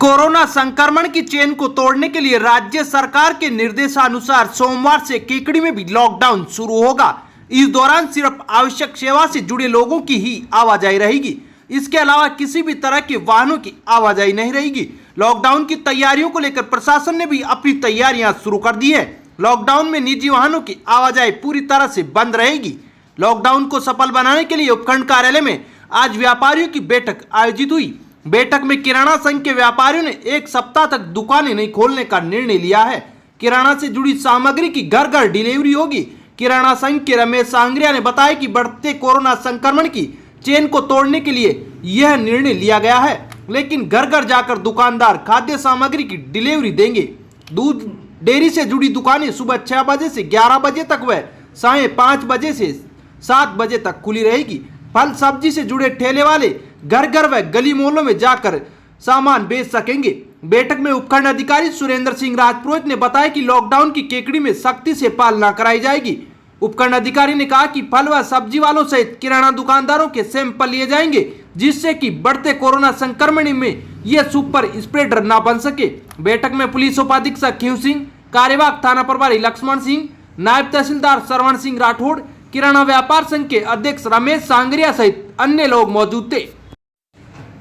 Corona संक्रमण की chain को तोड़ने के लिए राज्य सरकार के निर्देशानुसार सोमवार से केकड़ी में भी लॉकडाउन शुरू होगा। इस दौरान सिर्फ आवश्यक सेवा से जुड़े लोगों की ही आवाजाही रहेगी। इसके अलावा किसी भी तरह के वाहनों की आवाजाही नहीं रहेगी। लॉकडाउन की तैयारियों को लेकर प्रशासन ने भी अपनी तैयारियां शुरू कर दी है। लॉकडाउन में निजी वाहनों की आवाजाही पूरी तरह से बंद रहेगी। लॉकडाउन को सफल बनाने के लिए उपखंड कार्यालय में आज व्यापारियों की बैठक आयोजित हुई। बैठक में किराना संघ के व्यापारियों ने एक सप्ताह तक दुकानें नहीं खोलने का निर्णय लिया है। किराना से जुड़ी सामग्री की घर घर डिलीवरी होगी। किराना संघ के रमेश सांगरिया ने बताया कि बढ़ते कोरोना संक्रमण की चेन को तोड़ने के लिए यह निर्णय लिया गया है, लेकिन घर घर जाकर दुकानदार खाद्य सामग्री की डिलीवरी देंगे। दूध डेयरी से जुड़ी दुकानें सुबह 6 बजे से 11 बजे तक व साढ़े 5 बजे से 7 बजे तक खुली रहेगी। फल सब्जी से जुड़े ठेले वाले घर घर व गली मोहल्लों में जाकर सामान बेच सकेंगे। बैठक में उपखंड अधिकारी सुरेंद्र सिंह राजपुरोहित ने बताया कि लॉकडाउन की केकड़ी में सख्ती से पालना कराई जाएगी। उपखंड अधिकारी ने कहा कि फल व सब्जी वालों सहित किराना दुकानदारों के सैंपल लिए जाएंगे, जिससे कि बढ़ते कोरोना संक्रमण में यह सुपर स्प्रेडर न बन सके। बैठक में पुलिस उपाधीक्षक खीव सिंह, कार्यवाहक थाना प्रभारी लक्ष्मण सिंह, नायब तहसीलदार श्रवण सिंह राठौड़, किराना व्यापार संघ के अध्यक्ष रमेश सांगरिया सहित अन्य लोग मौजूद थे।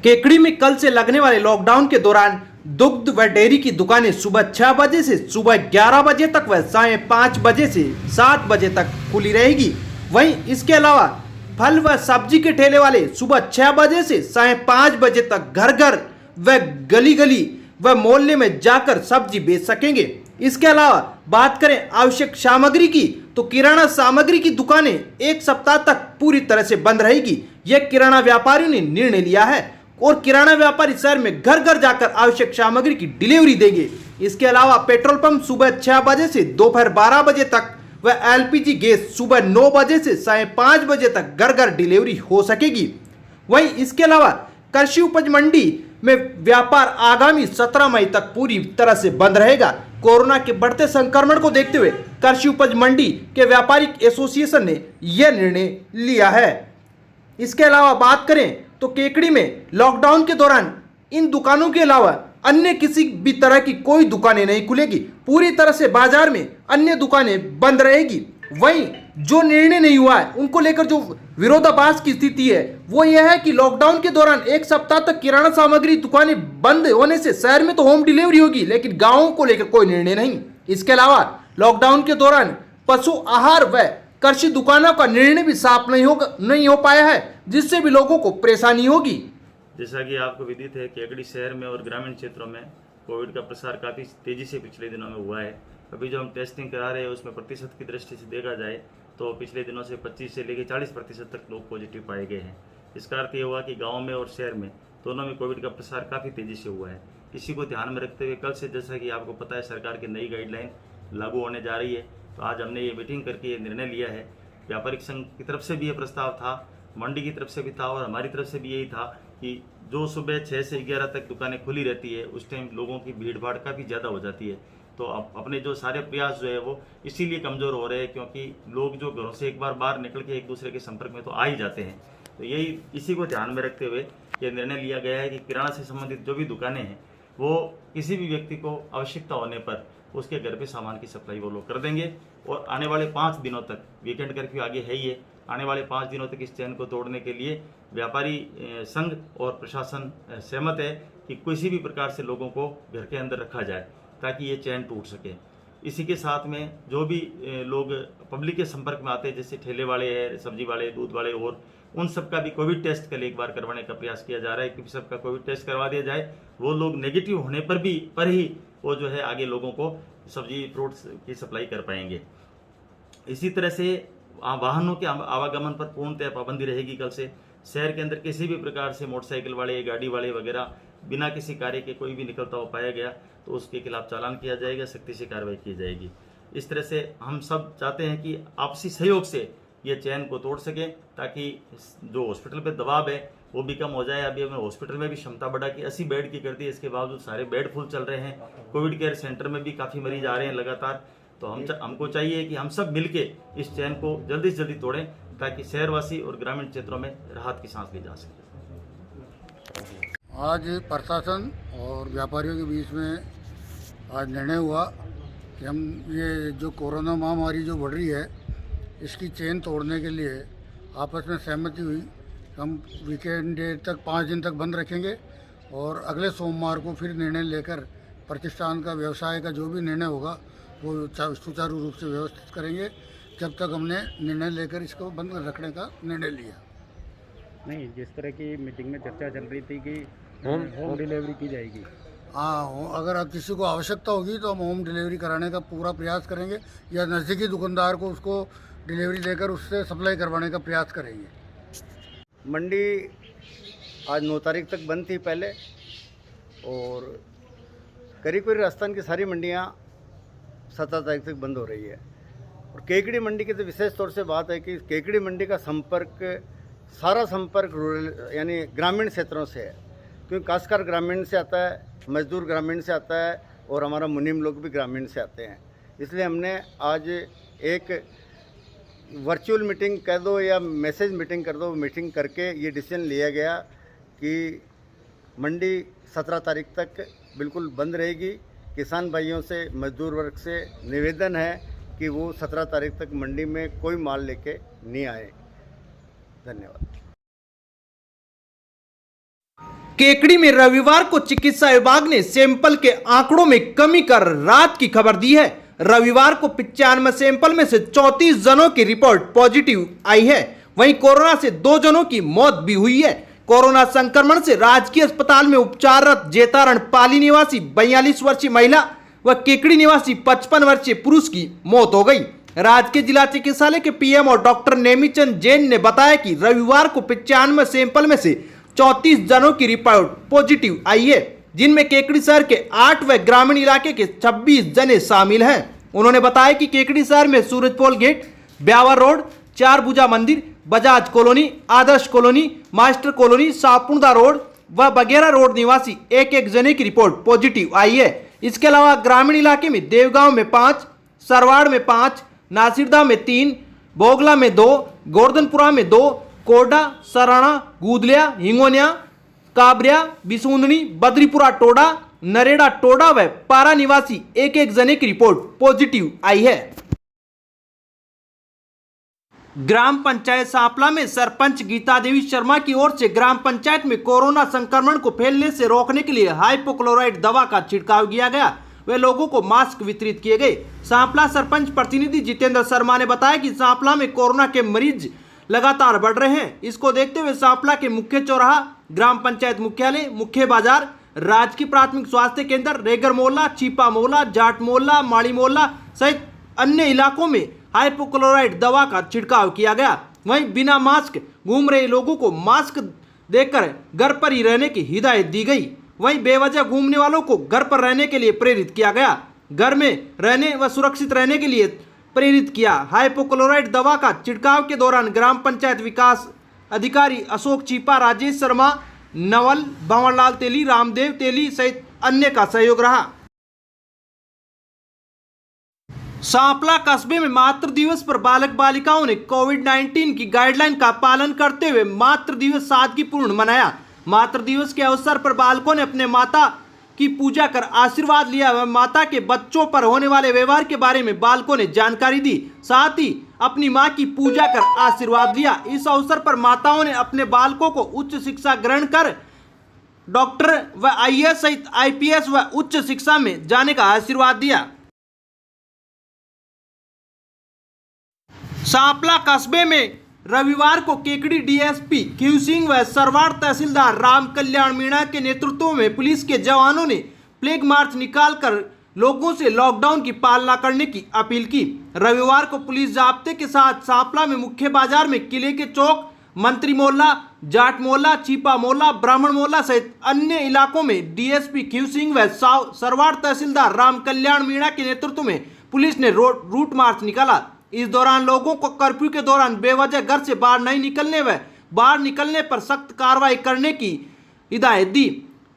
केकड़ी में कल से लगने वाले लॉकडाउन के दौरान दुग्ध व डेयरी की दुकानें सुबह 6 बजे से सुबह 11 बजे तक व साढ़े 5 बजे से 7 बजे तक खुली रहेगी। वहीं इसके अलावा फल व सब्जी के ठेले वाले सुबह 6 बजे से साढ़े 5 बजे तक घर घर व गली गली व मोहल्ले में जाकर सब्जी बेच सकेंगे। इसके अलावा बात करें आवश्यक सामग्री की, तो किराना सामग्री की दुकानें एक सप्ताह तक पूरी तरह से बंद रहेगी। यह किराना व्यापारियों ने निर्णय लिया है और किराना व्यापारी शहर में घर घर जाकर आवश्यक सामग्री की डिलीवरी देंगे। इसके अलावा पेट्रोल पंप सुबह 6 बजे से दोपहर 12 बजे तक व एलपीजी गैस सुबह 9 बजे से साढ़े 5 बजे तक घर घर डिलीवरी हो सकेगी। वहीं इसके अलावा कृषि उपज मंडी में व्यापार आगामी 17 मई तक पूरी तरह से बंद रहेगा। कोरोना के बढ़ते संक्रमण को देखते हुए कृषि उपज मंडी के व्यापारिक एसोसिएशन ने यह निर्णय लिया है। इसके अलावा बात करें तो केकड़ी में लॉकडाउन के दौरान इन दुकानों के अलावा अन्य किसी भी तरह की कोई दुकानें नहीं खुलेगी। पूरी तरह से बाजार में अन्य दुकानें बंद रहेगी। वहीं जो निर्णय नहीं हुआ है उनको लेकर जो विरोधाभास की स्थिति है वो यह है कि लॉकडाउन के दौरान एक सप्ताह तक किराना सामग्री दुकानें बंद होने से शहर में तो होम डिलीवरी होगी, लेकिन गांवों को लेकर कोई निर्णय नहीं। इसके अलावा लॉकडाउन के दौरान पशु आहार व कृषि दुकानों का निर्णय भी साफ नहीं हो पाया है, जिससे भी लोगों को परेशानी होगी। जैसा कि आपको विदित है, केकड़ी शहर में और ग्रामीण क्षेत्रों में कोविड का प्रसार काफ़ी तेज़ी से पिछले दिनों में हुआ है। अभी जो हम टेस्टिंग करा रहे हैं उसमें प्रतिशत की दृष्टि से देखा जाए तो पिछले दिनों से 25 से लेकर 40% तक लोग पॉजिटिव पाए गए हैं। इसका अर्थ ये हुआ कि गाँव में और शहर में दोनों में कोविड का प्रसार काफ़ी तेज़ी से हुआ है। इसी को ध्यान में रखते हुए कल से, जैसा कि आपको पता है, सरकार की नई गाइडलाइन लागू होने जा रही है। तो आज हमने ये मीटिंग करके ये निर्णय लिया है। व्यापारिक संघ की तरफ से भी ये प्रस्ताव था, मंडी की तरफ से भी था और हमारी तरफ से भी यही था कि जो सुबह 6 से 11 तक दुकानें खुली रहती है उस टाइम लोगों की भीड़ भाड़ काफ़ी ज़्यादा हो जाती है। तो अपने जो सारे प्रयास जो है वो इसीलिए कमज़ोर हो रहे हैं, क्योंकि लोग जो घरों से एक बार बाहर निकल के एक दूसरे के संपर्क में तो आ ही जाते हैं। तो यही इसी को ध्यान में रखते हुए ये निर्णय लिया गया है कि किराना से संबंधित जो भी दुकानें हैं वो किसी भी व्यक्ति को आवश्यकता होने पर उसके घर पे सामान की सप्लाई वो लोग कर देंगे। और आने वाले 5 दिनों तक, वीकेंड कर्फ्यू आगे है ही है, आने वाले 5 दिनों तक इस चैन को तोड़ने के लिए व्यापारी संघ और प्रशासन सहमत है कि किसी भी प्रकार से लोगों को घर के अंदर रखा जाए ताकि ये चैन टूट सके। इसी के साथ में जो भी लोग पब्लिक के संपर्क में आते हैं, जैसे ठेले वाले हैं, सब्जी वाले, दूध वाले, और उन सब का भी कोविड टेस्ट कल एक बार करवाने का प्रयास किया जा रहा है कि सबका कोविड टेस्ट करवा दिया जाए। वो लोग नेगेटिव होने पर ही वो जो है आगे लोगों को सब्जी फ्रूट्स की सप्लाई कर पाएंगे। इसी तरह से वाहनों के आवागमन पर पूर्णतः पाबंदी रहेगी। कल से शहर के अंदर किसी भी प्रकार से मोटरसाइकिल वाले, गाड़ी वाले वगैरह बिना किसी कार्य के कोई भी निकलता हुआ पाया गया तो उसके खिलाफ चालान किया जाएगा, सख्ती से कार्रवाई की जाएगी। इस तरह से हम सब चाहते हैं कि आपसी सहयोग से ये चैन को तोड़ सकें ताकि जो हॉस्पिटल पे दबाव है वो भी कम हो जाए। अभी हमने हॉस्पिटल में भी क्षमता बढ़ा के 80 बेड की कर दी, इसके बावजूद सारे बेड फुल चल रहे हैं। कोविड केयर सेंटर में भी काफ़ी मरीज आ रहे हैं लगातार। तो हमको चाहिए कि हम सब मिलके इस चैन को जल्दी से जल्दी तोड़ें ताकि शहरवासी और ग्रामीण क्षेत्रों में राहत की सांस ली जा सके। आज प्रशासन और व्यापारियों के बीच में आज निर्णय हुआ कि हम ये जो कोरोना महामारी जो बढ़ रही है इसकी चेन तोड़ने के लिए आपस में सहमति हुई। हम वीकेंड डे तक 5 दिन तक बंद रखेंगे और अगले सोमवार को फिर निर्णय लेकर प्रतिष्ठान का व्यवसाय का जो भी निर्णय होगा वो सुचारू रूप से व्यवस्थित करेंगे। जब तक हमने निर्णय लेकर इसको बंद रखने का निर्णय लिया। नहीं, जिस तरह की मीटिंग में चर्चा चल रही थी कि होम डिलीवरी की जाएगी। हाँ, अगर किसी को आवश्यकता होगी तो हम होम डिलीवरी कराने का पूरा प्रयास करेंगे या नज़दीकी दुकानदार को उसको डिलीवरी देकर उससे सप्लाई करवाने का प्रयास करेंगे। मंडी आज 9 तारीख तक बंद थी पहले और करीब राजस्थान की सारी मंडियाँ 17 तारीख तक बंद हो रही है। और केकड़ी मंडी की तो विशेष तौर से बात है कि केकड़ी मंडी का सारा संपर्क रूरल यानी ग्रामीण क्षेत्रों से है, क्योंकि खासकर ग्रामीण से आता है, मजदूर ग्रामीण से आता है और हमारा मुनीम लोग भी ग्रामीण से आते हैं। इसलिए हमने आज एक वर्चुअल मीटिंग कर दो या मैसेज मीटिंग कर दो, मीटिंग करके ये डिसीजन लिया गया कि मंडी 17 तारीख तक बिल्कुल बंद रहेगी। किसान भाइयों से, मजदूर वर्ग से निवेदन है कि वो 17 तारीख तक मंडी में कोई माल लेके नहीं आए। धन्यवाद। केकड़ी में रविवार को चिकित्सा विभाग ने सैंपल के आंकड़ों में कमी कर राहत की खबर दी है। रविवार को 95 सैंपल में से 34 जनों की रिपोर्ट पॉजिटिव आई है। वहीं कोरोना से 2 जनों की मौत भी हुई है। कोरोना संक्रमण से राजकीय अस्पताल में उपचाररत जेतारण पाली निवासी 42 वर्षीय महिला व केकड़ी निवासी 55 वर्षीय पुरुष की मौत हो गई। राजकीय जिला चिकित्सालय के पीएम और डॉक्टर नेमीचंद जैन ने बताया कि रविवार को 95 सैंपल में से 34 जनों की रिपोर्ट पॉजिटिव आई है, जिनमें केकड़ी शहर के 8 व ग्रामीण इलाके के 26 जने शामिल हैं। उन्होंने बताया कि केकड़ी शहर में सूरजपोल गेट, ब्यावर रोड, 4 भुजा मंदिर, बजाज कॉलोनी, आदर्श कॉलोनी, मास्टर कॉलोनी, सापुड़ा रोड व बगेरा रोड निवासी एक जने की रिपोर्ट पॉजिटिव आई है। इसके अलावा ग्रामीण इलाके में देवगांव में 5, सरवाड़ में 5, नासिरदा में 3, बोगला में 2, गोर्धनपुरा में 2, कोडा, सराणा, गुदलिया, हिंगोनिया, काबरिया, बिसूंदनी, बद्रीपुरा टोडा, नरेड़ा टोडा व पारा निवासी एक जने की रिपोर्ट पॉजिटिव आई है। ग्राम पंचायत सांपला में सरपंच गीता देवी शर्मा की ओर से ग्राम पंचायत में कोरोना संक्रमण को फैलने से रोकने के लिए हाइपोक्लोराइड दवा का छिड़काव किया गया वे लोगों को मास्क वितरित किए गए। सांपला सरपंच प्रतिनिधि जितेंद्र शर्मा ने बताया कि सांपला में कोरोना के मरीज लगातार बढ़ रहे हैं। इसको देखते हुए सांपला के मुख्य चौराहा, ग्राम पंचायत मुख्यालय, मुख्य बाजार, राजकीय प्राथमिक स्वास्थ्य केंद्र, रेगर मोहल्ला, चीपा मोहल्ला, जाट मोहल्ला, माड़ी मोहल्ला सहित अन्य इलाकों में हाइपोक्लोराइड दवा का छिड़काव किया गया। वहीं बिना मास्क घूम रहे लोगों को मास्क देकर घर पर ही रहने की हिदायत दी गई। वहीं बेवजह घूमने वालों को घर पर रहने के लिए प्रेरित किया गया। घर में रहने व सुरक्षित रहने के लिए प्रेरित किया। हाइपोक्लोराइड दवा का छिड़काव के दौरान ग्राम पंचायत विकास अधिकारी अशोक चीपा, राजेश शर्मा, नवल, भंवरलाल तेली, रामदेव तेली सहित अन्य का सहयोग रहा। सांपला कस्बे में मातृ दिवस पर बालक बालिकाओं ने कोविड-19 की गाइडलाइन का पालन करते हुए मातृ दिवस सादगीपूर्ण मनाया। मातृ दिवस के अवसर पर बालकों ने अपने माता की पूजा कर आशीर्वाद लिया व माता के बच्चों पर होने वाले व्यवहार के बारे में बालकों ने जानकारी दी, साथ ही अपनी मां की पूजा कर आशीर्वाद लिया। इस अवसर पर माताओं ने अपने बालकों को उच्च शिक्षा ग्रहण कर डॉक्टर व आईएएस सहित आईपीएस व उच्च शिक्षा में जाने का आशीर्वाद दिया। सांपला कस्बे में रविवार को केकड़ी डीएसपी क्यू सिंह व सरवाड़ तहसीलदार राम कल्याण मीणा के नेतृत्व में पुलिस के जवानों ने फ्लैग मार्च निकालकर लोगों से लॉकडाउन की पालना करने की अपील की। रविवार को पुलिस जाब्ते के साथ सांपला में मुख्य बाजार में किले के चौक, मंत्री मोहल्ला, जाट मोहल्ला, चीपा मोहल्ला, ब्राह्मण मोहल्ला सहित अन्य इलाकों में डीएसपी क्यू सिंह व सरवाड़ तहसीलदार राम कल्याण मीणा के नेतृत्व में पुलिस ने रूट मार्च निकाला। इस दौरान लोगों को कर्फ्यू के दौरान बेवजह घर से बाहर नहीं निकलने व बाहर निकलने पर सख्त कार्रवाई करने की हिदायत दी।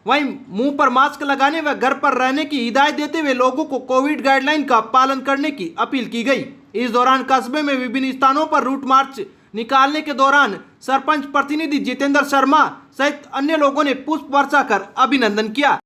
वहीं मुंह पर मास्क लगाने व घर पर रहने की हिदायत देते हुए लोगों को कोविड गाइडलाइन का पालन करने की अपील की गई। इस दौरान कस्बे में विभिन्न स्थानों पर रूट मार्च निकालने के दौरान सरपंच प्रतिनिधि जितेंद्र शर्मा सहित अन्य लोगों ने पुष्प वर्षा कर अभिनंदन किया।